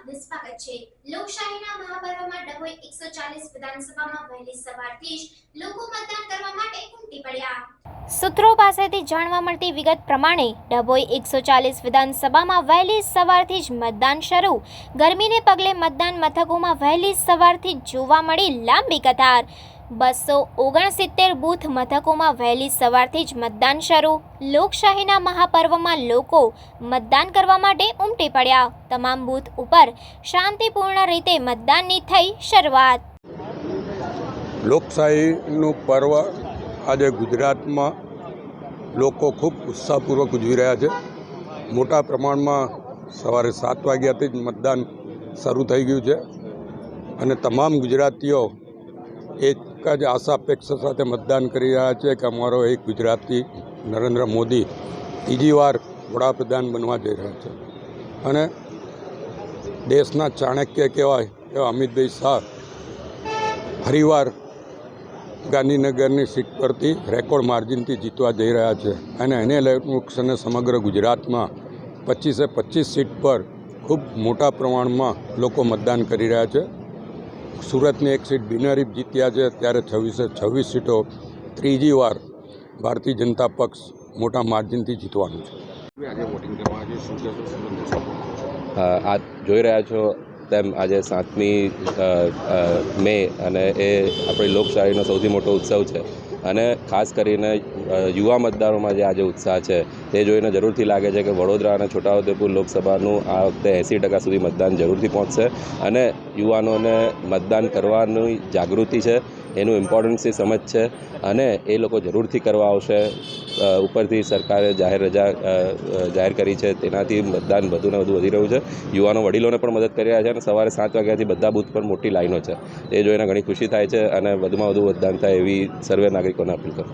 આપનું સ્વાગત છે। લોકશાહીના મહાપર્વમાં ડભોઈ 140 વિધાનસભામાં વહેલી સવારથી જ લોકો મતદાન કરવા માટે ઉમટી પડ્યા। સૂત્રો પાસેથી જાણવા મળતી વિગત પ્રમાણે ડભોઈ 140 વિધાનસભામાં વહેલી સવારથી જ મતદાન શરૂ। ગરમીને પગલે મતદાન મથકોમાં વહેલી સવારથી જ જોવા મળી લાંબી કતાર। 269 બૂથ મથકોમાં વહેલી સવારથી જ મતદાન શરૂ। લોકશાહીના મહાપર્વમાં લોકો મતદાન કરવા માટે ઉમટી પડ્યા। તમામ બૂથ ઉપર શાંતિપૂર્ણ રીતે મતદાનની થઈ શરૂઆત। લોકશાહીનું પર્વ આજે ગુજરાતમાં લોકો ખૂબ ઉત્સાહપૂર્વક ઉજવી રહ્યા છે। મોટા પ્રમાણમાં સવારે 7 વાગ્યાથી જ મતદાન શરૂ થઈ ગયું છે અને તમામ ગુજરાતીઓ એક જ આશા અપેક્ષા સાથે મતદાન કરી રહ્યા છે કે અમારો એક ગુજરાતી નરેન્દ્ર મોદી ત્રીજી વાર વડાપ્રધાન બનવા જઈ રહ્યા છે અને દેશના ચાણક્ય કહેવાય એવા અમિતભાઈ શાહ ફરીવાર ગાંધીનગરની સીટ પરથી રેકોર્ડ માર્જિનથી જીતવા જઈ રહ્યા છે અને એને લઈને સમગ્ર ગુજરાતમાં 25 સીટ પર ખૂબ મોટા પ્રમાણમાં લોકો મતદાન કરી રહ્યા છે। સુરતની એક સીટ બિનહરીફ જીત્યા છે, ત્યારે 26 સીટો ત્રીજી વાર ભારતીય જનતા પક્ષ મોટા માર્જિનથી જીતવાનું છે। આ જોઈ રહ્યા છો તેમ આજે 7મી મે અને એ આપણી લોકશાહીનો સૌથી મોટો ઉત્સવ છે અને ખાસ કરીને યુવા મતદારોમાં જે આજે ઉત્સાહ છે તે જોઈને જરૂરથી લાગે છે કે વડોદરા અને છોટાઉદેપુર લોકસભાનું આ વખતે 80% સુધી મતદાન જરૂરથી પહોંચશે અને યુવાનોને મતદાન કરવાની જાગૃતિ છે, એનું ઇમ્પોર્ટન્સની સમજ છે અને એ લોકો જરૂરથી કરવા આવશે। ઉપરથી સરકારે જાહેર રજા જાહેર કરી છે, તેનાથી મતદાન વધુને વધુ વધી રહ્યું છે। યુવાનો વડીલોને પણ મદદ કરી રહ્યા છે અને સવારે 7 વાગ્યાથી બધા બૂથ પર મોટી લાઈનો છે, એ જોઈને ઘણી ખુશી થાય છે અને વધુમાં વધુ મતદાન થાય એવી સર્વે નાગરિકોને અપીલ કરું।